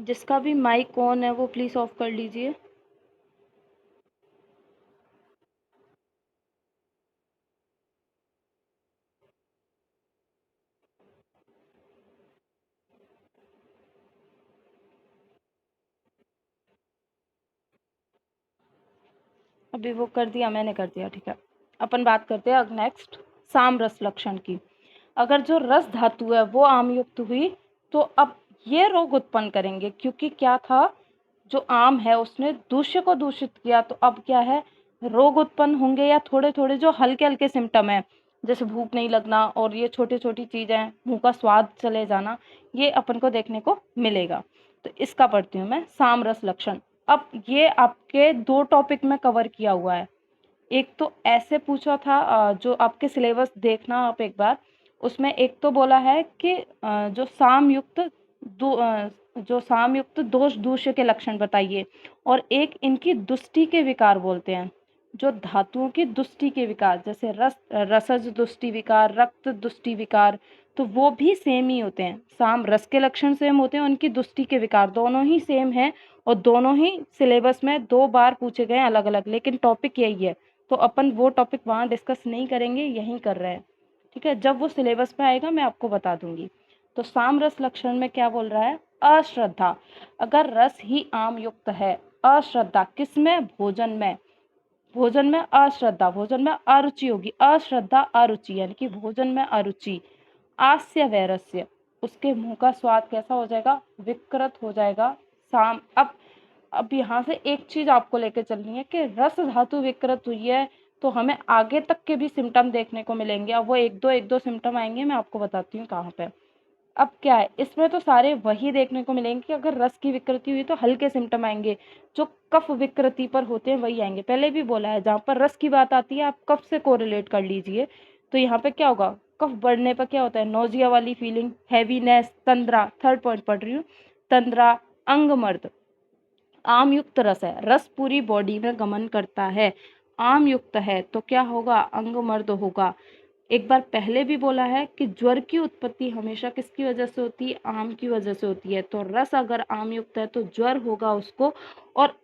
जिसका भी mic on है वो प्लीज़ ऑफ कर लीजिए। अभी वो कर दिया, मैंने कर दिया, ठीक है। अपन बात करते हैं अब नेक्स्ट साम रस लक्षण की। अगर जो रस धातु है वो आम युक्त हुई तो अब ये रोग उत्पन्न करेंगे, क्योंकि क्या था, जो आम है उसने दूष्य को दूषित किया, तो अब क्या है, रोग उत्पन्न होंगे, या थोड़े थोड़े जो हल्के हल्के सिम्टम है, जैसे भूख नहीं लगना और ये छोटी छोटी चीजें, मुंह का स्वाद चले जाना, ये अपन को देखने को मिलेगा। तो इसका पढ़ती हूँ मैं, साम रस लक्षण। अब ये आपके दो टॉपिक में कवर किया हुआ है। एक तो ऐसे पूछा था, जो आपके सिलेबस देखना आप एक बार, उसमें एक तो बोला है कि जो सामयुक्त जो सामयुक्त दोष दूष्य के लक्षण बताइए, और एक इनकी दुष्टि के विकार बोलते हैं, जो धातुओं की दुष्टि के विकार, जैसे रसज दुष्टि विकार, रक्त दुष्टि विकार, तो वो भी सेम ही होते हैं। साम रस के लक्षण सेम होते हैं, उनकी दुष्टि के विकार दोनों ही सेम है, और दोनों ही सिलेबस में 2 बार पूछे गए अलग अलग, लेकिन टॉपिक यही है। तो अपन वो टॉपिक वहाँ डिस्कस नहीं करेंगे, यहीं कर रहे हैं, ठीक है। जब वो सिलेबस में आएगा मैं आपको बता दूंगी। तो साम रस लक्षण में क्या बोल रहा है, अश्रद्धा। अगर रस ही आम युक्त है, अश्रद्धा किसमें, भोजन में, भोजन में अश्रद्धा, भोजन में अरुचि होगी, अश्रद्धा अरुचि यानी कि भोजन में अरुचि। आस्य वैरस्य, उसके मुंह का स्वाद कैसा हो जाएगा, विकृत हो जाएगा। साम अब यहाँ से एक चीज आपको लेके चलनी है कि रस धातु विकृत हुई है तो हमें आगे तक के भी सिम्टम देखने को मिलेंगे। अब वो एक दो सिम्टम आएंगे, मैं आपको बताती हूँ कहाँ पे। अब क्या है, इसमें तो सारे वही देखने को मिलेंगे कि अगर रस की विकृति हुई तो हल्के सिम्टम आएंगे, जो कफ विकृति पर होते हैं वही आएंगे। पहले भी बोला है, जहाँ पर रस की बात आती है आप कफ से कोरिलेट कर लीजिए। तो यहाँ पे क्या होगा, कफ बढ़ने पर क्या होता है, नोजिया वाली फीलिंग, हैवीनेस, तंद्रा, थर्ड पॉइंट पढ़ रही हूँ, तंद्रा, अंगमर्द। आम युक्त रस है, रस पूरी बॉडी में गमन करता है, आम युक्त है तो क्या होगा, अंगमर्द होगा। एक बार पहले भी बोला है कि ज्वर की उत्पत्ति हमेशा किसकी वजह से होती है, आम की वजह से होती है। तो रस अगर आम युक्त है तो ज्वर होगा उसको। और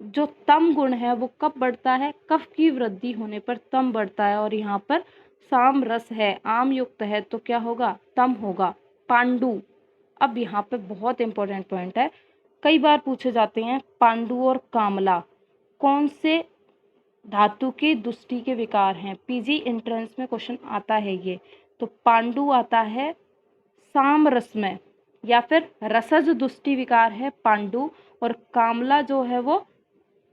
जो तम गुण है वो कब बढ़ता है, कफ की वृद्धि होने पर तम बढ़ता है, और यहाँ पर साम रस है, आम युक्त है तो क्या होगा, तम होगा। पांडु, अब यहाँ पे बहुत इंपॉर्टेंट पॉइंट है, कई बार पूछे जाते हैं, पांडु और कामला कौन से धातु की दुष्टि के विकार हैं, पीजी एंट्रेंस में क्वेश्चन आता है ये। तो पांडु आता है साम रस में, या फिर रसज दुष्टि विकार है पांडु, और कामला जो है वो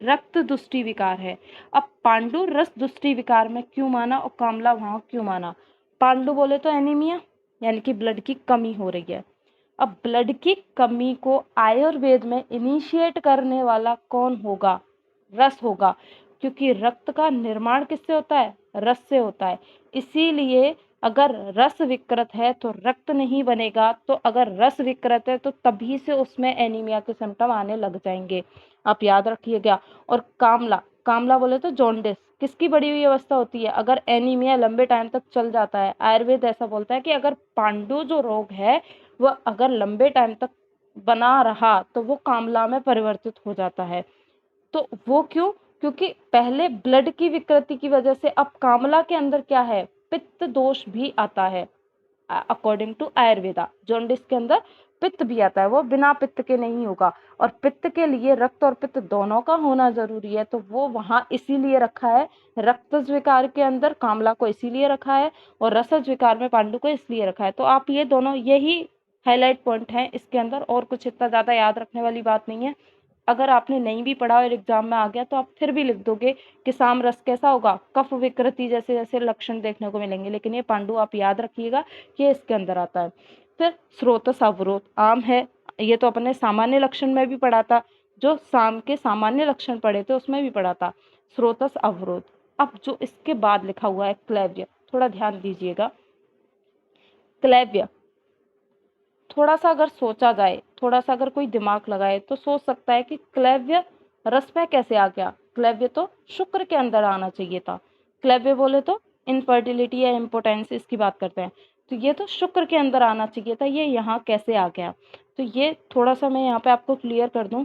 रक्त दुष्टि विकार है। अब पांडु रस दुष्टि विकार में क्यों माना और कामला वहां क्यों माना, पांडु बोले तो एनीमिया यानी कि ब्लड की कमी हो रही है। अब ब्लड की कमी को आयुर्वेद में इनिशिएट करने वाला कौन होगा, रस होगा, क्योंकि रक्त का निर्माण किससे होता है, रस से होता है। इसीलिए अगर रस विकृत है तो रक्त नहीं बनेगा, तो अगर रस विकृत है तो तभी से उसमें एनीमिया के सिम्टम आने लग जाएंगे, आप याद रखिएगा। और कामला, कामला बोले तो जॉन्डिस, किसकी बढ़ी हुई अवस्था होती है, अगर एनीमिया लंबे टाइम तक चल जाता है। आयुर्वेद ऐसा बोलता है कि अगर पांडु जो रोग है वह अगर लंबे टाइम तक बना रहा तो वो कामला में परिवर्तित हो जाता है। तो वो क्यों, क्योंकि पहले ब्लड की विकृति की वजह से अब कामला के अंदर क्या है, पित्त दोष भी आता है। अकॉर्डिंग टू आयुर्वेदा जॉन्डिस के अंदर पित्त भी आता है, वो बिना पित्त के नहीं होगा। और पित्त के लिए रक्त और पित्त दोनों का होना जरूरी है, तो वो वहां इसीलिए रखा है। रक्त विकार के अंदर कामला को इसीलिए रखा है, और रसज विकार में पांडु को इसलिए रखा है। तो आप ये दोनों, यही हाईलाइट पॉइंट है इसके अंदर, और कुछ इतना ज्यादा याद रखने वाली बात नहीं है। अगर आपने नहीं भी पढ़ा और एग्जाम में आ गया तो आप फिर भी लिख दोगे कि साम रस कैसा होगा, कफ विकृति जैसे जैसे लक्षण देखने को मिलेंगे, लेकिन ये पांडु आप याद रखिएगा कि इसके अंदर आता है। फिर स्रोतस अवरोध आम है, ये तो अपने सामान्य लक्षण में भी पढ़ा था, जो साम के सामान्य लक्षण पढ़े थे उसमें भी पढ़ा था, स्रोतस अवरोध। अब जो इसके बाद लिखा हुआ है क्लैव्य, थोड़ा ध्यान दीजिएगा। क्लैव्य, थोड़ा सा अगर सोचा जाए, थोड़ा सा अगर कोई दिमाग लगाए तो सोच सकता है कि क्लैव्य रस में कैसे आ गया, क्लैव्य तो शुक्र के अंदर आना चाहिए था। क्लैव्य बोले तो इनफर्टिलिटी या इम्पोटेंस, इसकी बात करते हैं। तो ये तो शुक्र के अंदर आना चाहिए था, ये यहाँ कैसे आ गया? तो ये थोड़ा सा मैं यहाँ पे आपको क्लियर कर दूं।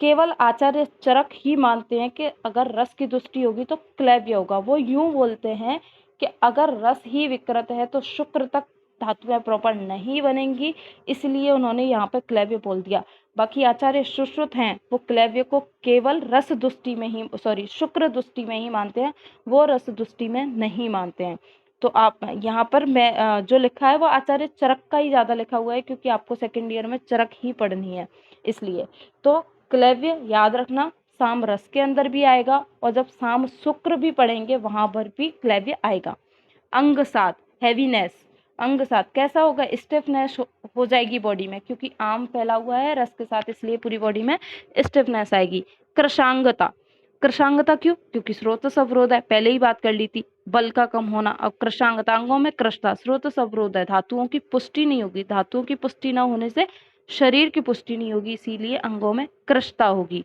केवल आचार्य चरक ही मानते हैं कि अगर रस की दृष्टि होगी तो क्लैव्य होगा। वो यूं बोलते हैं कि अगर रस ही विकृत है तो शुक्र तक धातुएं प्रॉपर नहीं बनेंगी, इसलिए उन्होंने यहाँ पे क्लैव्य बोल दिया। बाकी आचार्य सुश्रुत हैं, वो क्लैव्य को केवल रस दृष्टि में ही, सॉरी, शुक्र दृष्टि में ही मानते हैं, वो रस दृष्टि में नहीं मानते हैं। तो आप यहाँ पर मैं जो लिखा है वो आचार्य चरक का ही ज्यादा लिखा हुआ है, क्योंकि आपको सेकेंड ईयर में चरक ही पढ़नी है इसलिए। तो क्लैव्य याद रखना साम रस के अंदर भी आएगा, और जब साम शुक्र भी पढ़ेंगे वहां पर भी क्लैव्य आएगा। अंग सात, हैवीनेस। अंग सात कैसा होगा? स्टिफनेस हो जाएगी बॉडी में, क्योंकि आम फैला हुआ है रस के साथ, इसलिए पूरी बॉडी में स्टिफनेस आएगी। कृशांगता, कृशांगता क्यों? क्योंकि स्रोत अवरोध है, पहले ही बात कर ली थी, बल का कम होना। अब कृशांगता, अंगों में कृष्णता, स्रोत अवरोध है, धातुओं की पुष्टि नहीं होगी, धातुओं की पुष्टि न होने से शरीर की पुष्टि नहीं होगी, इसीलिए अंगों में कृष्णता होगी।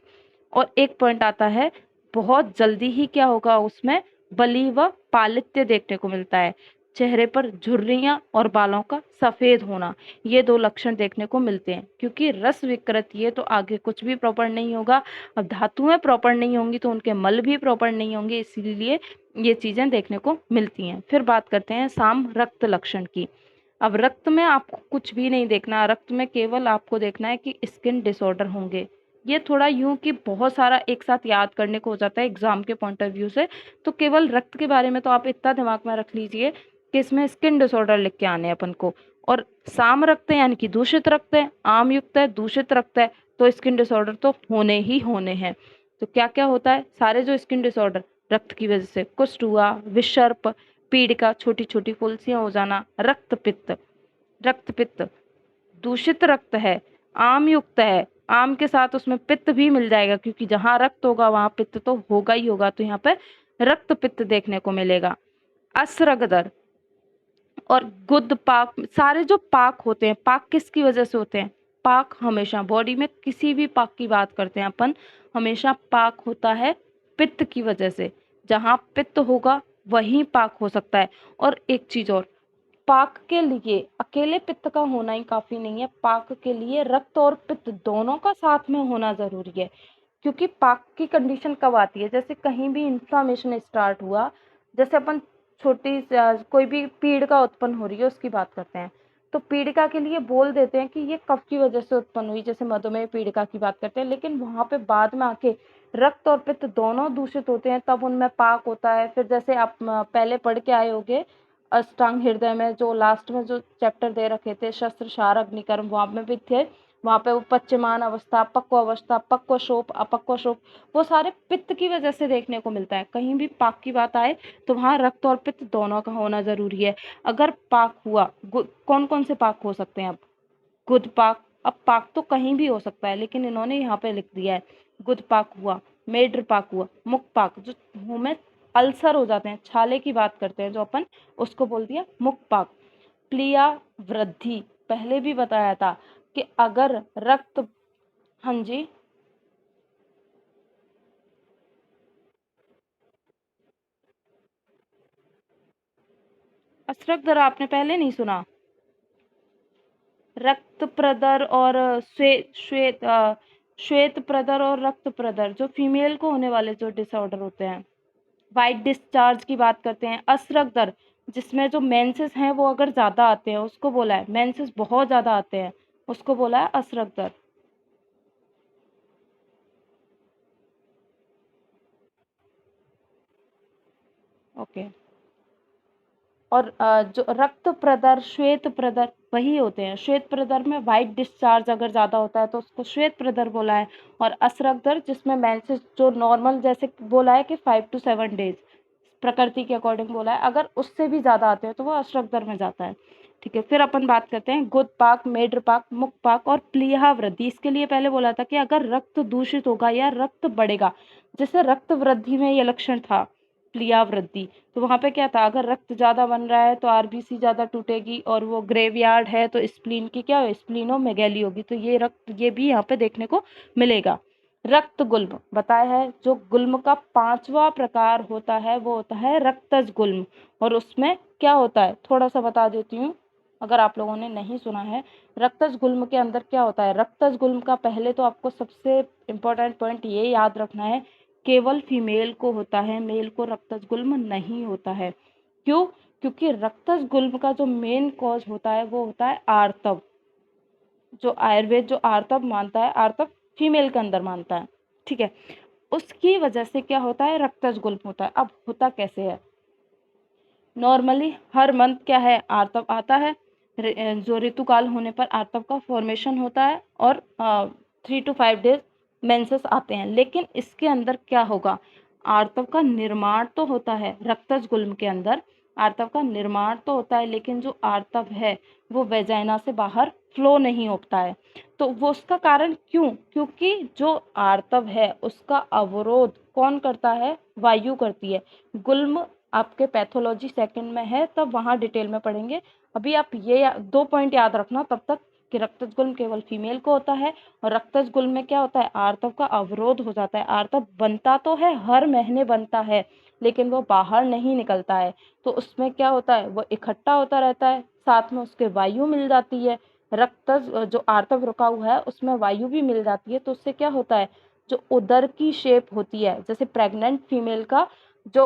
और एक पॉइंट आता है, बहुत जल्दी ही क्या होगा उसमें, बली व पालित्य देखने को मिलता है, चेहरे पर झुर्रियां और बालों का सफेद होना, ये दो लक्षण देखने को मिलते हैं। क्योंकि रस विकृत ये तो आगे कुछ भी प्रॉपर नहीं होगा, अब धातुएं प्रॉपर नहीं होंगी तो उनके मल भी प्रॉपर नहीं होंगे, इसीलिए ये चीजें देखने को मिलती हैं। फिर बात करते हैं साम रक्त लक्षण की। अब रक्त में आपको कुछ भी नहीं देखना, रक्त में केवल आपको देखना है कि स्किन डिसऑर्डर होंगे। ये थोड़ा यूं कि बहुत सारा एक साथ याद करने को हो जाता है एग्जाम के पॉइंट ऑफ व्यू से, तो केवल रक्त के बारे में तो आप इतना दिमाग में रख लीजिए कि इसमें स्किन डिसऑर्डर लिख के आने अपन को। और साम रक्त है यानी कि दूषित रक्त है, आम युक्त है, दूषित रक्त है, तो स्किन डिसऑर्डर तो होने ही होने हैं। तो क्या क्या होता है? सारे जो स्किन डिसऑर्डर रक्त की वजह से, कुष्ठ हुआ, विषर्प, पीड़िका, छोटी छोटी फुंसियां हो जाना, रक्त पित्त, रक्त पित्त, दूषित रक्त है, आम युक्त है, आम के साथ उसमें पित्त भी मिल जाएगा, क्योंकि जहां रक्त होगा वहां पित्त तो होगा ही होगा, तो यहाँ पे रक्त पित्त देखने को मिलेगा। असरगदर और गुद पाक, सारे जो पाक होते हैं, पाक किसकी वजह से होते हैं? पाक हमेशा बॉडी में किसी भी पाक की बात करते हैं अपन, हमेशा पाक होता है पित्त की वजह से। जहां पित्त होगा वहीं पाक हो सकता है। और एक चीज और, पाक के लिए अकेले पित्त का होना ही काफी नहीं है, पाक के लिए रक्त और पित्त दोनों का साथ में होना जरूरी है। क्योंकि पाक की कंडीशन कब आती है? जैसे कहीं भी इंफ्लामेशन स्टार्ट हुआ, जैसे अपन कोई भी पीड़िका उत्पन्न हो रही है उसकी बात करते हैं, तो पीड़िका के लिए बोल देते हैं कि ये कफ की वजह से उत्पन्न हुई, जैसे मधुमेह पीड़िका की बात करते हैं, लेकिन वहां पे बाद में आके रक्त और पित्त दोनों दूषित होते हैं, तब उनमें पाक होता है। फिर जैसे आप पहले पढ़ के आए होगे अष्टांग हृदय में, जो लास्ट में जो चैप्टर दे रखे थे शस्त्र क्षार अग्निकर्म, वहां में भी थे, वहां पे वो पच्यमान अवस्था, पक्व शोप, अपक्व शोप, वो सारे पित्त की वजह से देखने को मिलता है। कहीं भी पाक की बात आए तो वहां रक्त और पित्त दोनों का होना जरूरी है। अगर पाक हुआ, कौन कौन से पाक हो सकते हैं? अब गुद पाक, अब पाक तो कहीं भी हो सकता है, लेकिन इन्होंने यहाँ पे लिख दिया है गुद पाक हुआ, मेड्र पाक हुआ, मुख पाक, जो मुंह में अल्सर हो जाते हैं, छाले की बात करते हैं जो अपन, उसको बोल दिया मुख पाक। प्लिया वृद्धि, पहले भी बताया था कि अगर रक्त, हाँ जी, अश्रक दर आपने पहले नहीं सुना? रक्त प्रदर और श्वेत प्रदर और रक्त प्रदर, जो फीमेल को होने वाले जो डिसऑर्डर होते हैं। वाइट डिस्चार्ज की बात करते हैं। असरक दर, जिसमें जो मेंसेस हैं वो अगर ज्यादा आते हैं उसको बोला है, मेंसेस बहुत ज्यादा आते हैं उसको बोला है असरक दर। ओके। और जो रक्त प्रदर, श्वेत प्रदर वही होते हैं। श्वेत प्रदर में वाइट डिस्चार्ज अगर ज्यादा होता है तो उसको श्वेत प्रदर बोला है। और असरक दर जिसमें मेंसेस जो नॉर्मल, जैसे बोला है कि 5 to 7 डेज प्रकृति के अकॉर्डिंग बोला है, अगर उससे भी ज्यादा आते हैं तो वो अशरक दर में जाता है। ठीक है, फिर अपन बात करते हैं गुद पाक, मेड्र पाक, मुख पाक और प्लीहा वृद्धि। इसके लिए पहले बोला था कि अगर रक्त दूषित होगा या रक्त बढ़ेगा, जैसे रक्त वृद्धि में ये लक्षण था प्लीहा वृद्धि, तो वहां पे क्या था, अगर रक्त ज्यादा बन रहा है तो आरबीसी ज्यादा टूटेगी, और वो ग्रेवयार्ड है तो स्प्लीन की क्या हो, स्प्लीनोमेगैली होगी, तो ये रक्त, ये भी यहाँ पे देखने को मिलेगा। रक्त गुल्म बताया है, जो गुल्म का 5वां प्रकार होता है वो होता है रक्तज गुल्म। और उसमें क्या होता है, थोड़ा सा बता देती हूँ अगर आप लोगों ने नहीं सुना है। रक्तज गुल्म के अंदर क्या होता है, रक्तज गुल्म का पहले तो आपको सबसे इम्पोर्टेंट पॉइंट ये याद रखना है, केवल फीमेल को होता है, मेल को रक्तज गुल्म नहीं होता है। क्यों? क्योंकि रक्तज गुल्म का जो मेन कॉज होता है वो होता है आर्तव। जो आयुर्वेद जो आर्तव मानता है, आर्तव फीमेल के अंदर मानता है, ठीक है। उसकी वजह से क्या होता है, रक्तज गुल्म होता है। अब होता कैसे है, नॉर्मली हर मंथ क्या है, आर्तव आता है। जो ऋतुकाल होने पर आर्तव का फॉर्मेशन होता है और 3 to 5 डेज मेंसेस आते हैं। लेकिन इसके अंदर क्या होगा, आर्तव का निर्माण तो होता है, रक्तज गुल्म के अंदर आर्तव का निर्माण तो होता है, लेकिन जो आर्तव है वो वेजाइना से बाहर फ्लो नहीं होता है। तो वो उसका कारण क्यों, क्योंकि जो आर्तव है उसका अवरोध कौन करता है, वायु करती है। गुल्म आपके पैथोलॉजी सेकंड में है, तब वहाँ डिटेल में पढ़ेंगे। अभी आप ये 2 पॉइंट याद रखना तब तक, कि रक्तज गुल्म केवल फीमेल को होता है, और रक्तज गुल्म में क्या होता है, आर्तव का अवरोध हो जाता है। आर्तव बनता तो है, हर महीने बनता है, लेकिन वो बाहर नहीं निकलता है। तो उसमें क्या होता है, वो इकट्ठा होता रहता है, साथ में उसके वायु मिल जाती है। रक्तज जो आर्तव रुका हुआ है उसमें वायु भी मिल जाती है, तो उससे क्या होता है, जो उदर की शेप होती है, जैसे प्रेग्नेंट फीमेल का जो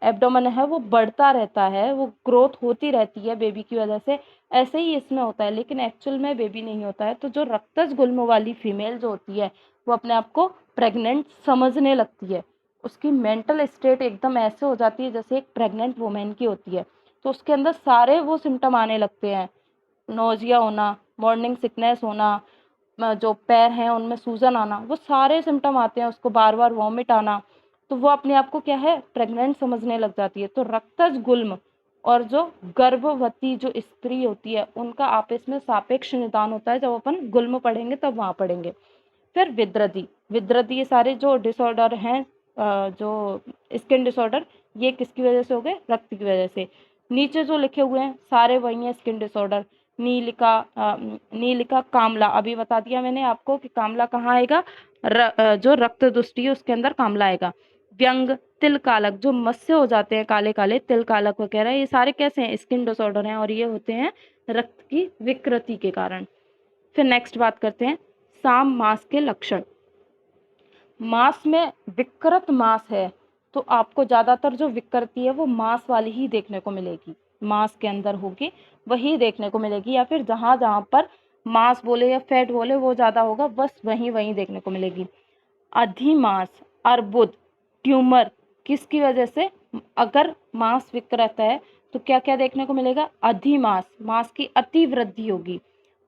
एब्डोमेन है वो बढ़ता रहता है, वो ग्रोथ होती रहती है बेबी की वजह से, ऐसे ही इसमें होता है। लेकिन एक्चुअल में बेबी नहीं होता है। तो जो रक्तज गुल्म वाली फीमेल जो होती है वो अपने आप को प्रेग्नेंट समझने लगती है, उसकी मेंटल स्टेट एकदम ऐसे हो जाती है जैसे एक प्रेग्नेंट वुमेन की होती है। तो उसके अंदर सारे वो सिम्टम आने लगते हैं, नोजिया होना, मॉर्निंग सिकनेस होना, जो पैर हैं उनमें सूजन आना, वो सारे सिम्टम आते हैं, उसको बार बार वॉमिट आना। तो वो अपने आप को क्या है, प्रेग्नेंट समझने लग जाती है। तो रक्तज गुल्म और जो गर्भवती जो स्त्री होती है उनका आपस में सापेक्ष निदान होता है, जब अपन गुल्म पढ़ेंगे तब वहाँ पढ़ेंगे। फिर विद्रदी, विद्रदी ये सारे जो डिसऑर्डर हैं, जो स्किन डिसऑर्डर, ये किसकी वजह से हो गए, रक्त की वजह से। नीचे जो लिखे हुए हैं सारे वही हैं स्किन डिसऑर्डर। नीलिका, नीलिका, कामला, अभी बता दिया मैंने आपको कि कामला कहाँ आएगा, जो रक्त दुष्टि है उसके अंदर कामला आएगा। व्यंग, तिल कालक, जो मस्से हो जाते हैं काले काले, तिल कालक वगैरह, ये सारे कैसे हैं, स्किन डिसऑर्डर हैं, और ये होते हैं रक्त की विकृति के कारण। फिर नेक्स्ट बात करते हैं साम मास के लक्षण। मास में विकृत मास है तो आपको ज्यादातर जो विकृति है वो मास वाली ही देखने को मिलेगी, मास के अंदर होगी वही देखने को मिलेगी, या फिर जहां जहां पर मास बोले या फैट बोले वो ज्यादा होगा, बस वही वही देखने को मिलेगी। अधिमास, अर्बुद, ट्यूमर, किसकी वजह से, अगर मास विकृत है तो क्या क्या देखने को मिलेगा, अधिमास, मास की अति वृद्धि होगी।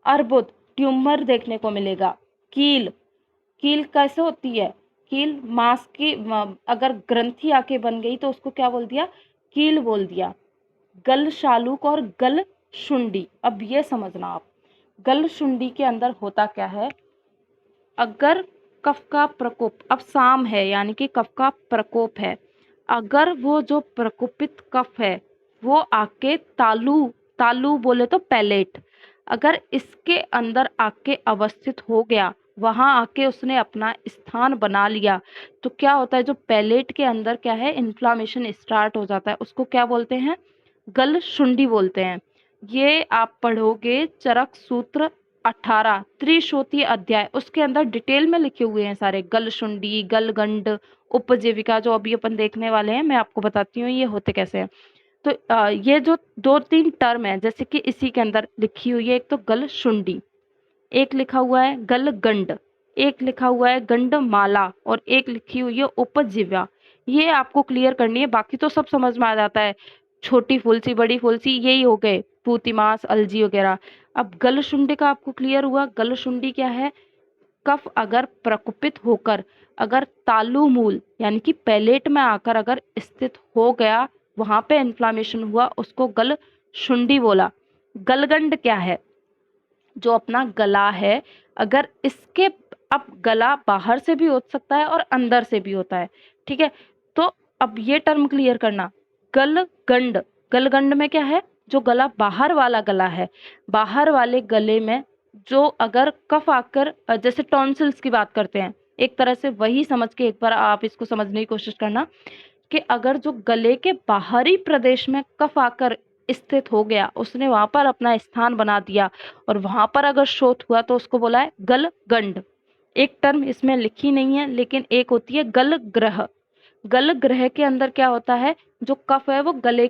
अर्बुद, ट्यूमर देखने को मिलेगा। कील, कील कैसे होती है, कील मांस की अगर ग्रंथि आके बन गई तो उसको क्या बोल दिया, कील बोल दिया। गल शालूक और गल शुंडी, अब ये समझना आप, गल शुंडी के अंदर होता क्या है, अगर कफ का प्रकोप, अब साम है यानी कि कफ का प्रकोप है, अगर वो जो प्रकोपित कफ है वो आके तालू, तालू बोले तो पैलेट, अगर इसके अंदर आके अवस्थित हो गया, वहां आके उसने अपना स्थान बना लिया, तो क्या होता है, जो पैलेट के अंदर क्या है, इन्फ्लामेशन स्टार्ट हो जाता है, उसको क्या बोलते हैं, गल शुंडी बोलते हैं। ये आप पढ़ोगे चरक सूत्र 18 त्रिशोती अध्याय, उसके अंदर डिटेल में लिखे हुए हैं सारे, गलशुंडी, गलगंड, उपजीविका, जो अभी अपन देखने वाले हैं, मैं आपको बताती हूँ ये होते कैसे हैं। तो ये जो 2-3 टर्म है जैसे कि इसी के अंदर लिखी हुई है, एक तो गलशुंडी, एक लिखा हुआ है गलगंड, एक लिखा हुआ है गंडमाला, और एक लिखी हुई है उपजीव्या। ये आपको क्लियर करनी है, बाकी तो सब समझ में आ जाता है, छोटी फुलसी बड़ी फुलसी यही हो गए, पूतिमास अलजी वगैरह। अब गलशुंडी का आपको क्लियर हुआ, गलशुंडी क्या है, कफ अगर प्रकुपित होकर अगर तालु मूल यानी कि पैलेट में आकर अगर स्थित हो गया, वहां पे इन्फ्लामेशन हुआ, उसको गल शुंडी बोला। गलगंड क्या है, जो अपना गला है, अगर इसके, अब गला बाहर से भी हो सकता है और अंदर से भी होता है, ठीक है। तो अब ये टर्म क्लियर करना, गलगंड, गलगंड में क्या है, जो गला बाहर वाला गला है, बाहर वाले गले में जो अगर कफ आकर, जैसे टॉन्सिल्स की बात करते हैं, एक तरह से वही समझ के एक बार आप इसको समझने की कोशिश करना कि अगर जो गले के बाहरी प्रदेश में कफ आकर स्थित हो गया, उसने वहां पर अपना स्थान बना दिया और वहां पर अगर शोथ हुआ तो उसको बोला है गलगंड। एक टर्म इसमें लिखी नहीं है लेकिन एक होती है गलग्रह। गलग्रह के अंदर क्या होता है, जो कफ है वो गले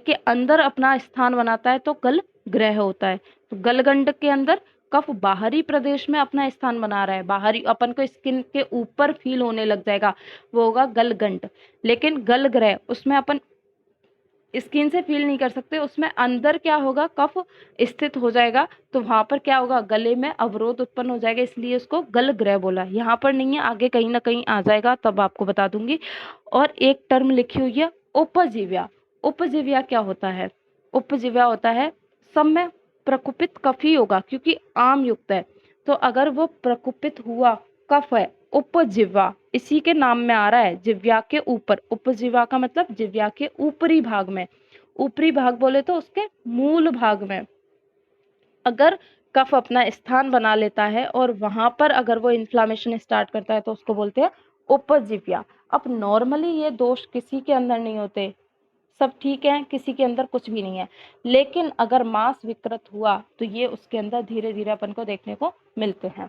के अंदर अपना स्थान बनाता है तो गलग्रह होता है। तो गलगंड के अंदर कफ बाहरी प्रदेश में अपना स्थान बना रहा है, बाहरी अपन को स्किन के ऊपर फील होने लग जाएगा, वो होगा गलगंड। लेकिन गलग्रह उसमें अपन स्किन से फील नहीं कर सकते, उसमें अंदर क्या होगा, कफ स्थित हो जाएगा, तो वहां पर क्या होगा, गले में अवरोध उत्पन्न हो जाएगा, इसलिए उसको गलग्रह बोला। यहाँ पर नहीं है, आगे कहीं ना कहीं आ जाएगा, तब आपको बता दूंगी। और एक टर्म लिखी हुई है उपजीव्या। उपजीव्या क्या होता है, उपजीव्या होता है सब में प्रकुपित कफ ही होगा क्योंकि आम युक्त है, तो अगर वो प्रकुपित हुआ कफ है उपजिह्वा, इसी के नाम में आ रहा है, जिह्वा के ऊपर। उपजिह्वा का मतलब जिह्वा के ऊपरी भाग में, ऊपरी भाग बोले तो उसके मूल भाग में अगर कफ अपना स्थान बना लेता है और वहां पर अगर वो इन्फ्लामेशन स्टार्ट करता है तो उसको बोलते हैं उपजिह्वा। अब नॉर्मली ये दोष किसी के अंदर नहीं होते, सब ठीक है, किसी के अंदर कुछ भी नहीं है, लेकिन अगर मांस विकृत हुआ तो ये उसके अंदर धीरे धीरे अपन को देखने को मिलते हैं।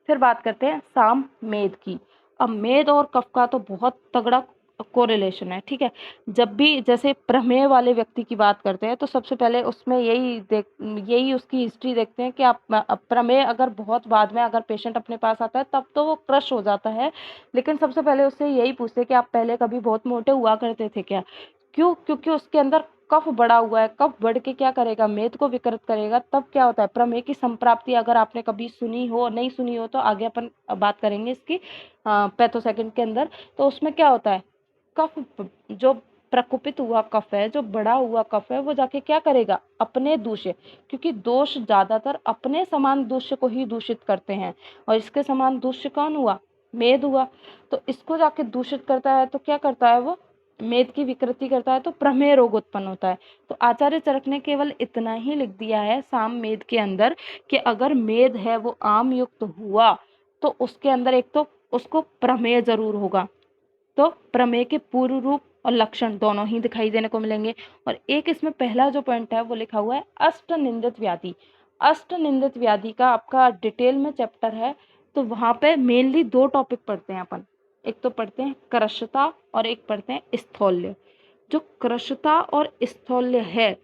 फिर बात करते हैं साम मेद की। अब मेद और कफ का तो बहुत तगड़ा कोरिलेशन है, ठीक है। जब भी जैसे प्रमेह वाले व्यक्ति की बात करते हैं तो सबसे पहले उसमें यही उसकी हिस्ट्री देखते हैं कि आप प्रमेह अगर बहुत बाद में अगर पेशेंट अपने पास आता है तब तो वो क्रश हो जाता है, लेकिन सबसे पहले उससे यही पूछते हैं कि आप पहले कभी बहुत मोटे हुआ करते थे क्या। क्यों, क्योंकि उसके अंदर कफ बढ़ा हुआ है, कफ बढ़ के क्या करेगा, मेद को विकृत करेगा। तब क्या होता है, प्रमेह की संप्राप्ति अगर आपने कभी सुनी हो, नहीं सुनी हो तो आगे अपन बात करेंगे इसकी पैथोसेकंड के अंदर। तो उसमें क्या होता है, कफ जो प्रकुपित हुआ कफ है, जो बढ़ा हुआ कफ है, वो जाके क्या करेगा, अपने दूषित, क्योंकि दोष ज्यादातर अपने समान दूष्य को ही दूषित करते हैं, और इसके समान दूष्य कौन हुआ, मेद हुआ। तो इसको जाके दूषित करता है तो क्या करता है, वो मेद की विकृति करता है, तो प्रमेह रोग उत्पन्न होता है। तो आचार्य चरक ने केवल इतना ही लिख दिया है साम मेद के अंदर कि अगर मेद है वो आम युक्त हुआ तो उसके अंदर एक तो उसको प्रमेय जरूर होगा, तो प्रमेय के पूर्व रूप और लक्षण दोनों ही दिखाई देने को मिलेंगे। और एक इसमें पहला जो पॉइंट है वो लिखा हुआ है अष्ट निंदित व्याधि। अष्ट निंदित व्याधि का आपका डिटेल में चैप्टर है, तो वहां पे मेनली दो टॉपिक पढ़ते हैं अपन, एक तो पढ़ते हैं कृशता और एक पढ़ते हैं स्थौल्य। जो कृशता और स्थौल्य है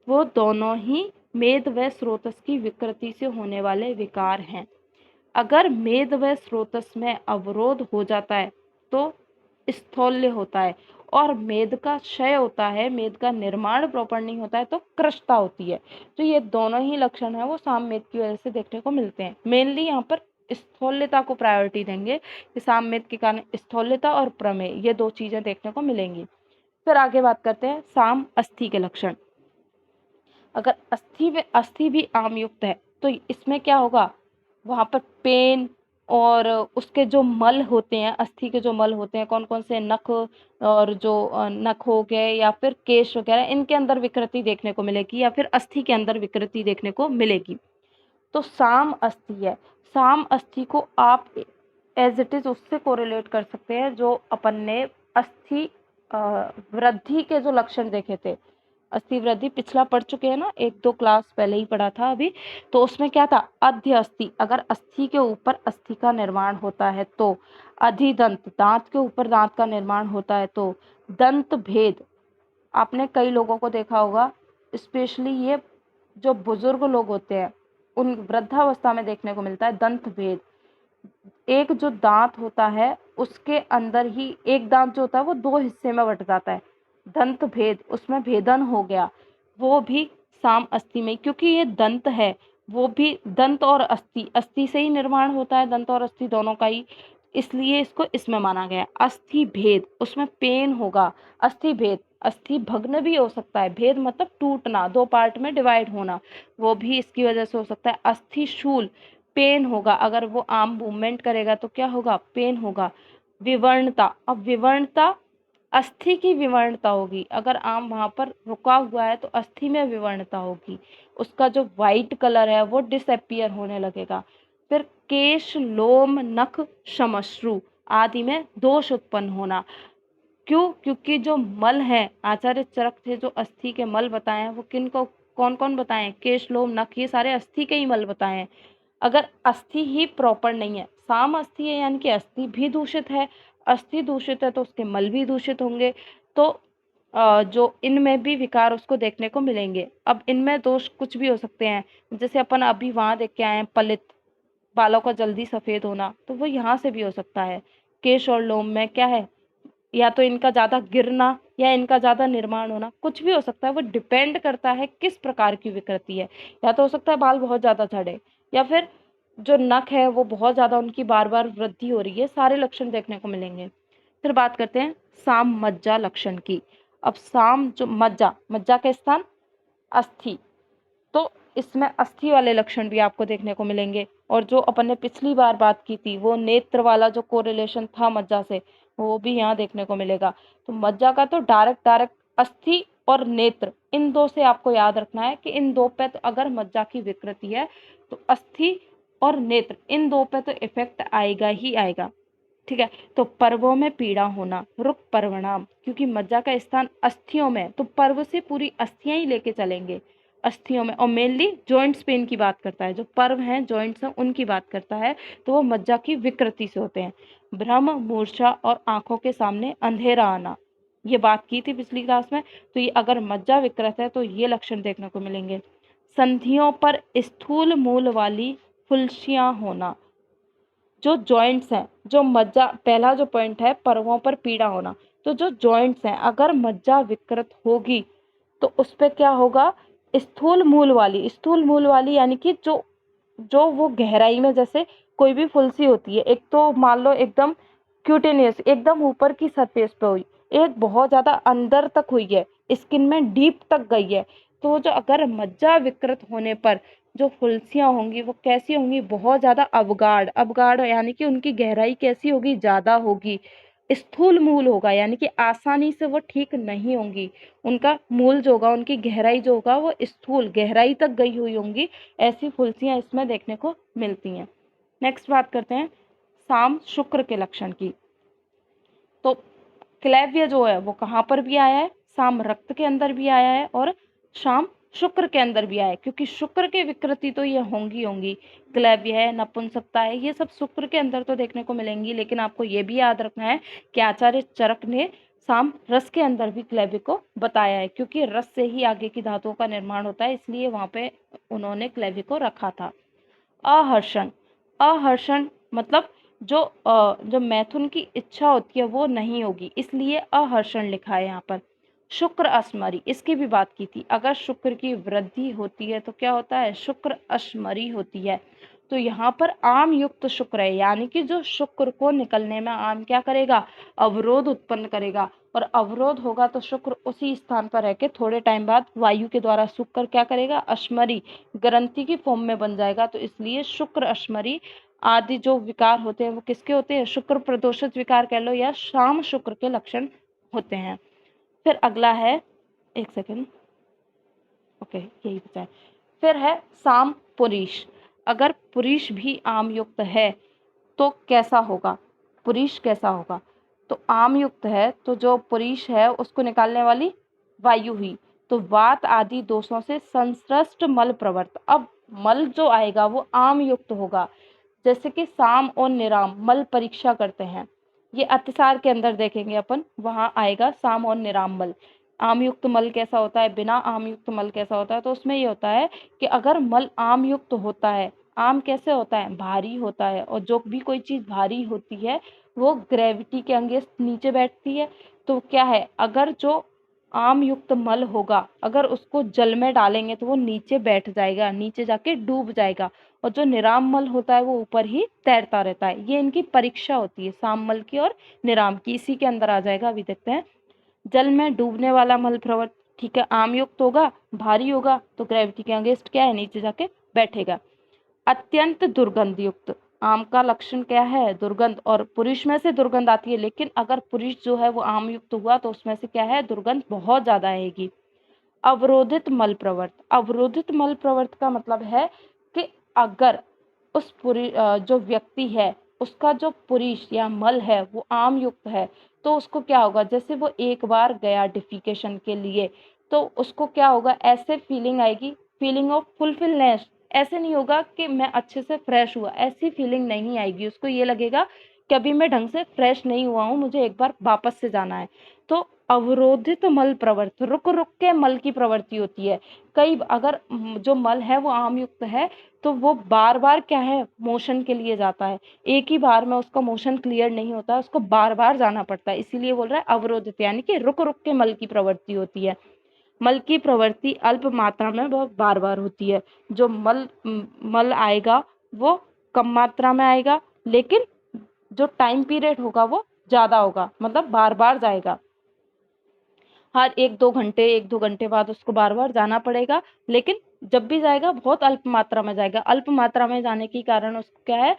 वो दोनों ही मेद व स्रोतस की विकृति से होने वाले विकार हैं। अगर मेद व स्रोतस में अवरोध हो जाता है तो स्थौल्य होता है, और मेद का क्षय होता है, मेद का निर्माण प्रॉपर नहीं होता है तो कृशता होती है। तो ये दोनों ही लक्षण है वो साम मेद की वजह से देखने को मिलते हैं। मेनली यहाँ पर स्थौल्यता को प्रायोरिटी देंगे कि साम मेद के कारण स्थौल्यता और प्रमेय, ये दो चीजें देखने को मिलेंगी। फिर आगे बात करते हैं साम अस्थि के लक्षण। अगर अस्थि भी आम युक्त है तो इसमें क्या होगा, वहां पर पेन, और उसके जो मल होते हैं, अस्थि के जो मल होते हैं, कौन कौन से नख, और जो नख हो गए या फिर केश वगैरह, इनके अंदर विकृति देखने को मिलेगी, या फिर अस्थि के अंदर विकृति देखने को मिलेगी। तो साम अस्थि है, साम अस्थि को आप एज इट इज उससे कोरिलेट कर सकते हैं जो अपन ने अस्थि वृद्धि के जो लक्षण देखे थे। अस्थि वृद्धि पिछला पढ़ चुके हैं ना, एक दो क्लास पहले ही पढ़ा था अभी, तो उसमें क्या था, अध्य अस्थि, अगर अस्थि के ऊपर अस्थि का निर्माण होता है तो, अधिदंत, दांत के ऊपर दांत का निर्माण होता है तो, दंत भेद, आपने कई लोगों को देखा होगा, स्पेशली ये जो बुजुर्ग लोग होते हैं उन वृद्धावस्था में देखने को मिलता है दंत भेद। एक जो दांत होता है उसके अंदर ही एक दांत जो होता है वो दो हिस्से में बट जाता है, दंत भेद, उसमें भेदन हो गया, वो भी साम अस्थि में, क्योंकि ये दंत है, वो भी दंत और अस्थि, अस्थि से ही निर्माण होता है, दंत और अस्थि दोनों का ही, इसलिए इसको इसमें माना गया। अस्थि भेद, उसमें पेन होगा, अस्थि भेद, अस्थि भग्न भी हो सकता है, भेद मतलब टूटना, दो पार्ट में डिवाइड होना, वो भी इसकी वजह से हो सकता है। अस्थि शूल, पेन होगा, अगर वो आम मूवमेंट करेगा तो क्या होगा, पेन होगा। विवर्णता, अब विवर्णता अस्थि की विवर्णता होगी, अगर आम वहां पर रुका हुआ है तो अस्थि में विवर्णता होगी, उसका जो व्हाइट कलर है वो डिसअपियर होने लगेगा। फिर केश, लोम, नख, श्मश्रु आदि में दोष उत्पन्न होना। क्यों? क्योंकि जो मल है, आचार्य चरक थे जो अस्थि के मल बताए हैं वो किन को, कौन कौन बताए हैं? केश, लोम, नख, ये सारे अस्थि के ही मल बताए हैं। अगर अस्थि ही प्रॉपर नहीं है, साम अस्थि है यानी कि अस्थि भी दूषित है, अस्थि दूषित है तो उसके मल भी दूषित होंगे, तो जो इनमें भी विकार उसको देखने को मिलेंगे। अब इनमें दोष कुछ भी हो सकते हैं, जैसे अपन अभी वहां देख के आए हैं पलित, बालों का जल्दी सफेद होना, तो वो यहाँ से भी हो सकता है। केश और लोम में क्या है, या तो इनका ज्यादा गिरना या इनका ज्यादा निर्माण होना, कुछ भी हो सकता है। वो डिपेंड करता है किस प्रकार की विकृति है। या तो हो सकता है बाल बहुत ज्यादा झड़े, या फिर जो नख है वो बहुत ज्यादा उनकी बार बार वृद्धि हो रही है, सारे लक्षण देखने को मिलेंगे। फिर बात करते हैं साम मज्जा लक्षण की। अब साम जो मज्जा, मज्जा का स्थान अस्थि, तो इसमें अस्थि वाले लक्षण भी आपको देखने को मिलेंगे। और जो अपन ने पिछली बार बात की थी वो नेत्र वाला जो कोरिलेशन था मज्जा से, वो भी यहाँ देखने को मिलेगा। तो मज्जा का तो डायरेक्ट अस्थि और नेत्र, इन दो से आपको याद रखना है कि इन दो पे तो अगर मज्जा की विकृति है तो अस्थि और नेत्र, इन दो पे तो इफेक्ट आएगा ही आएगा। ठीक है। तो पर्वों में पीड़ा होना, रुक पर्वणाम, क्योंकि मज्जा का स्थान अस्थियों में, तो पर्व से पूरी अस्थियां ही लेके चलेंगे अस्थियों में, और मेनली जॉइंट्स पेन की बात करता है, जो पर्व हैं जॉइंट्स हैं उनकी बात करता है, तो वो मज्जा की विकृति से होते हैं। भ्रम, मूर्छा और आंखों के सामने अंधेरा आना, ये बात की थी पिछली क्लास में। तो ये अगर मज्जा विकृत है तो ये लक्षण देखने को मिलेंगे। संधियों पर स्थूल मूल वाली फुलसियां होना, जो जॉइंट्स हैं, जो मज्जा, पहला जो पॉइंट है पर्वों पर पीड़ा होना, तो जो जॉइंट्स हैं अगर मज्जा विकृत होगी तो उस पे क्या होगा, स्थूल मूल वाली, स्थूल मूल वाली यानी कि जो जो वो गहराई में, जैसे कोई भी फुलसी होती है, एक तो मान लो एकदम क्यूटेनियस, एकदम ऊपर की सरफेस पे हुई, एक बहुत ज्यादा अंदर तक हुई है, स्किन में डीप तक गई है, तो जो अगर मज्जा विकृत होने पर जो फुलसियां होंगी वो कैसी होंगी, बहुत ज्यादा अवगाढ़, अवगाढ़ यानी कि उनकी गहराई कैसी होगी, ज्यादा होगी। स्थूल मूल होगा यानी कि आसानी से वो ठीक नहीं होंगी, उनका मूल जो होगा, उनकी गहराई जो होगा वो स्थूल गहराई तक गई हुई होंगी। ऐसी फुलसियां इसमें देखने को मिलती हैं। नेक्स्ट बात करते हैं साम शुक्र के लक्षण की। तो क्लैव्य जो है वो कहाँ पर भी आया है, साम रक्त के अंदर भी आया है और शाम शुक्र के अंदर भी आया है, क्योंकि शुक्र की विकृति तो ये होंगी। क्लैव्य है, नपुंसकता है, ये सब शुक्र के अंदर तो देखने को मिलेंगी। लेकिन आपको ये भी याद रखना है कि आचार्य चरक ने साम रस के अंदर भी क्लैव्य को बताया है, क्योंकि रस से ही आगे की धातुओं का निर्माण होता है, इसलिए वहां पे उन्होंने क्लैव्य को रखा था। आहर्षण, आहर्षण मतलब जो मैथुन की इच्छा होती है वो नहीं होगी, इसलिए आहर्षण लिखा है यहाँ पर। शुक्र अश्मरी, इसकी भी बात की थी, अगर शुक्र की वृद्धि होती है तो क्या होता है, शुक्र अश्मरी होती है। तो यहाँ पर आम युक्त शुक्र है, यानी कि जो शुक्र को निकलने में आम क्या करेगा, अवरोध उत्पन्न करेगा, और अवरोध होगा तो शुक्र उसी स्थान पर रह के थोड़े टाइम बाद वायु के द्वारा सूख कर क्या करेगा, अश्मरी ग्रंथि की फॉर्म में बन जाएगा। तो इसलिए शुक्र अश्मरी आदि जो विकार होते हैं वो किसके होते हैं, शुक्र प्रदोषित विकार कह लो या शाम शुक्र के लक्षण होते हैं। फिर अगला है, एक सेकेंड, ओके यही बचा है। फिर है साम पुरीश, अगर पुरीश भी आम युक्त है तो कैसा होगा, पुरीश कैसा होगा, तो आम युक्त है तो जो पुरीश है उसको निकालने वाली वायु हुई, तो वात आदि दोषों से संश्लिष्ट मल प्रवर्त, अब मल जो आएगा वो आम युक्त होगा। जैसे कि साम और निराम मल परीक्षा करते हैं, ये अतिसार के अंदर देखेंगे अपन, वहां आएगा साम और निराम मल। आम युक्त मल कैसा होता है, बिना आम युक्त मल कैसा होता है, तो उसमें ये होता है कि अगर मल आम युक्त होता है, आम कैसे होता है, भारी होता है, और जो भी कोई चीज भारी होती है वो ग्रेविटी के अंगेंस्ट नीचे बैठती है। तो क्या है, अगर जो आम युक्त मल होगा अगर उसको जल में डालेंगे तो वो नीचे बैठ जाएगा, नीचे जाके डूब जाएगा, और जो निराम मल होता है वो ऊपर ही तैरता रहता है। ये इनकी परीक्षा होती है साम मल की और निराम की, इसी के अंदर आ जाएगा। अभी देखते हैं, जल में डूबने वाला मल प्रवृत्त, ठीक है, आम युक्त होगा, भारी होगा, तो ग्रेविटी के अगेंस्ट क्या है, नीचे जाके बैठेगा। अत्यंत दुर्गंध युक्त, आम का लक्षण क्या है, दुर्गंध, और पुरुष में से दुर्गंध आती है, लेकिन अगर पुरुष जो है वो आम युक्त हुआ तो उसमें से क्या है, दुर्गंध बहुत ज्यादा आएगी। अवरोधित मल प्रवर्त, अवरोधित मल प्रवर्त का मतलब है कि अगर जो व्यक्ति है उसका जो पुरुष या मल है वो आम युक्त है, तो उसको क्या होगा, जैसे वो एक बार गया डिफिकेशन के लिए तो उसको क्या होगा, ऐसे फीलिंग आएगी, फीलिंग ऑफ फुलफिलनेस। ऐसे नहीं होगा कि मैं अच्छे से फ्रेश हुआ, ऐसी फीलिंग नहीं आएगी। उसको ये लगेगा कि अभी मैं ढंग से फ्रेश नहीं हुआ हूँ, मुझे एक बार वापस से जाना है। तो अवरोधित मल प्रवृत्ति, रुक रुक के मल की प्रवृत्ति होती है। कई अगर जो मल है वो आम युक्त है तो वो बार बार क्या है, मोशन के लिए जाता है। एक ही बार में उसका मोशन क्लियर नहीं होता, उसको बार बार जाना पड़ता है। इसीलिए बोल रहा है अवरोधित, यानी कि रुक रुक के मल की प्रवृत्ति होती है। मल की प्रवृत्ति अल्प मात्रा में बहुत बार बार होती है। जो मल आएगा वो कम मात्रा में आएगा, लेकिन जो टाइम पीरियड होगा वो ज्यादा होगा, मतलब बार बार जाएगा। हर एक दो घंटे बाद उसको बार बार जाना पड़ेगा, लेकिन जब भी जाएगा बहुत अल्प मात्रा में जाएगा। अल्प मात्रा में जाने के कारण उसको क्या है,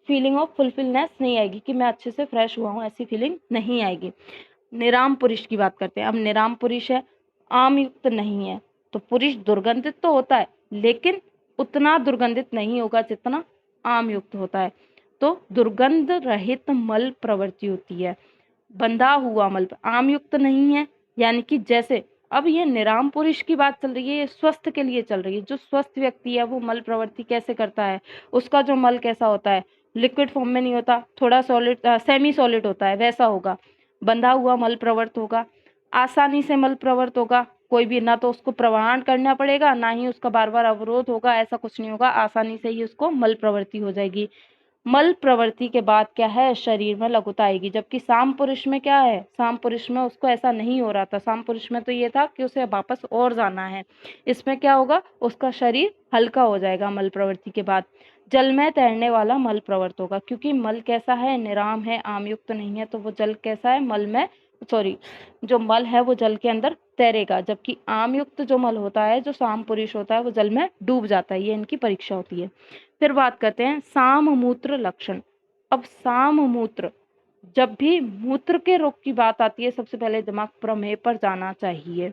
फीलिंग ऑफ फुलफिलनेस नहीं आएगी कि मैं अच्छे से फ्रेश हुआ हूँ, ऐसी फीलिंग नहीं आएगी। निराम पुरुष की बात करते हैं। अब निराम पुरुष है, आम युक्त नहीं है, तो पुरुष दुर्गंधित तो होता है लेकिन उतना दुर्गंधित नहीं होगा जितना आम युक्त होता है। तो दुर्गंध रहित मल प्रवृत्ति होती है। बंधा हुआ मल आम युक्त नहीं है, यानी कि जैसे अब ये निराम पुरुष की बात चल रही है, ये स्वस्थ के लिए चल रही है। जो स्वस्थ व्यक्ति है वो मल प्रवृत्ति कैसे करता है, उसका जो मल कैसा होता है, लिक्विड फॉर्म में नहीं होता, थोड़ा सॉलिड सेमी सॉलिड होता है, वैसा होगा। बंधा हुआ मल प्रवृत्त होगा, आसानी से मल प्रवृत्त होगा, कोई भी ना तो उसको प्रवाहन करना पड़ेगा ना ही उसका बार बार अवरोध होगा, ऐसा कुछ नहीं होगा, आसानी से ही उसको मल प्रवृत्ति हो जाएगी। मल प्रवृत्ति के बाद क्या है, शरीर में लघुता आएगी। जबकि साम पुरुष में क्या है, साम पुरुष में उसको ऐसा नहीं हो रहा था। साम पुरुष में तो ये था कि उसे वापस और जाना है। इसमें क्या होगा, उसका शरीर हल्का हो जाएगा मल प्रवृत्ति के बाद। जल में तैरने वाला मल प्रवृत्त होगा, क्योंकि मल कैसा है, निराम है, आम युक्त नहीं है, तो वो जल कैसा है, मल में सॉरी जो मल है वो जल के अंदर तैरेगा। जबकि आम युक्त जो मल होता है, जो साम पुरुष होता है, वो जल में डूब जाता है। ये इनकी परीक्षा होती है। फिर बात करते हैं साम मूत्र लक्षण। अब साम मूत्र, जब भी मूत्र के रोग की बात आती है सबसे पहले दिमाग प्रमेय पर जाना चाहिए।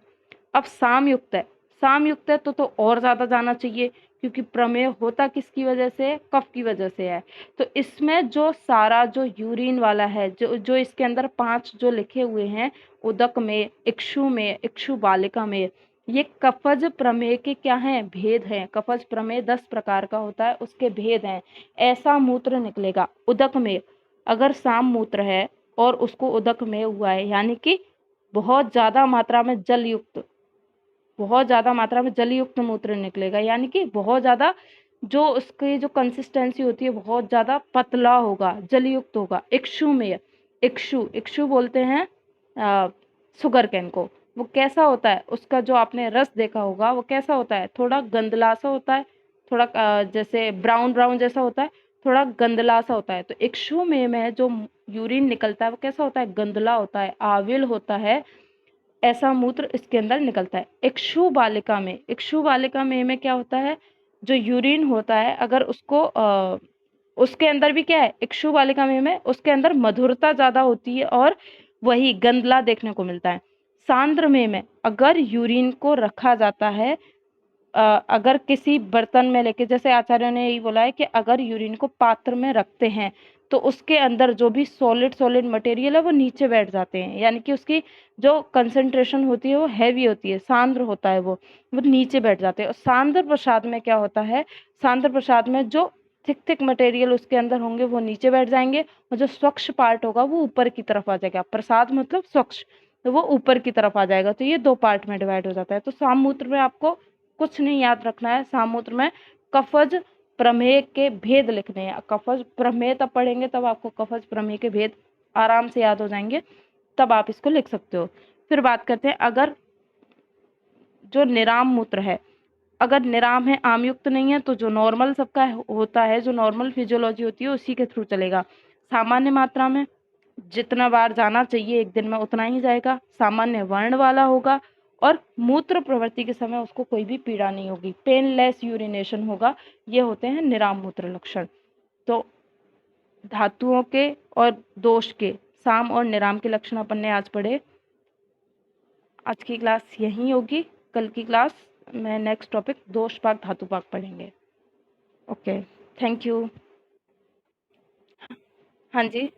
अब साम युक्त है, साम युक्त है तो और ज्यादा जाना चाहिए, क्योंकि प्रमेय होता किसकी वजह से, कफ की वजह से है। तो इसमें जो सारा जो यूरिन वाला है, जो जो इसके अंदर 5 जो लिखे हुए हैं, उदक में, इक्षु बालिका में, ये कफज प्रमेय के क्या हैं, भेद हैं। कफज प्रमेय 10 प्रकार का होता है, उसके भेद हैं। ऐसा मूत्र निकलेगा उदक में, अगर साम मूत्र है और उसको उदक में हुआ है, यानी कि बहुत ज्यादा मात्रा में जल युक्त, बहुत ज्यादा मात्रा में जल युक्त मूत्र निकलेगा, यानी कि बहुत ज्यादा जो उसकी जो कंसिस्टेंसी होती है बहुत ज्यादा पतला होगा, जल युक्त होगा। इक्षु में, इक्षु बोलते हैं शुगर कैन को। वो कैसा होता है, उसका जो आपने रस देखा होगा वो कैसा होता है, थोड़ा गंदला सा होता है, थोड़ा जैसे ब्राउन ब्राउन जैसा होता है, थोड़ा गंदला सा होता है। तो इक्षु में जो यूरिन निकलता है वो कैसा होता है, गंदला होता है, आविल होता है, ऐसा मूत्र इसके अंदर निकलता है। इक्षु बालिका में क्या होता है, जो यूरिन होता है अगर उसको उसके अंदर भी क्या है, इक्षु बालिका में उसके अंदर मधुरता ज्यादा होती है और वही गंदला देखने को मिलता है। सांद्र में अगर यूरिन को रखा जाता है, अगर किसी बर्तन में लेके, जैसे आचार्य ने यही बोला है कि अगर यूरिन को पात्र में रखते हैं तो उसके अंदर जो भी सॉलिड सॉलिड मटेरियल है वो नीचे बैठ जाते हैं, यानी कि उसकी जो कंसंट्रेशन होती है वो हैवी होती है, सांद्र होता है, वो नीचे बैठ जाते हैं। और सांद्र प्रसाद में क्या होता है, सांद्र प्रसाद में जो थिक थिक मटेरियल उसके अंदर होंगे वो नीचे बैठ जाएंगे, और जो स्वच्छ पार्ट होगा वो ऊपर की तरफ आ जाएगा। प्रसाद मतलब स्वच्छ, तो वो ऊपर की तरफ आ जाएगा। तो ये 2 पार्ट में डिवाइड हो जाता है। तो सामूत्र में आपको कुछ नहीं याद रखना है, सामूत्र में कफज प्रमेय के भेद लिखने हैं। कफज प्रमेय तब पढ़ेंगे तब आपको कफज प्रमेय के भेद आराम से याद हो जाएंगे, तब आप इसको लिख सकते हो। फिर बात करते हैं, अगर जो निराम मूत्र है, अगर निराम है, आम युक्त नहीं है, तो जो नॉर्मल सबका होता है, जो नॉर्मल फिजियोलॉजी होती है उसी के थ्रू चलेगा। सामान्य मात्रा में जितना बार जाना चाहिए एक दिन में उतना ही जाएगा, सामान्य वर्ण वाला होगा, और मूत्र प्रवृत्ति के समय उसको कोई भी पीड़ा नहीं होगी, पेनलेस यूरिनेशन होगा। ये होते हैं निराम मूत्र लक्षण। तो धातुओं के और दोष के, साम और निराम के लक्षण अपन ने आज पढ़े। आज की क्लास यहीं होगी, कल की क्लास में नेक्स्ट टॉपिक दोष पाक धातु पाक पढ़ेंगे। ओके। Thank you. हाँ जी।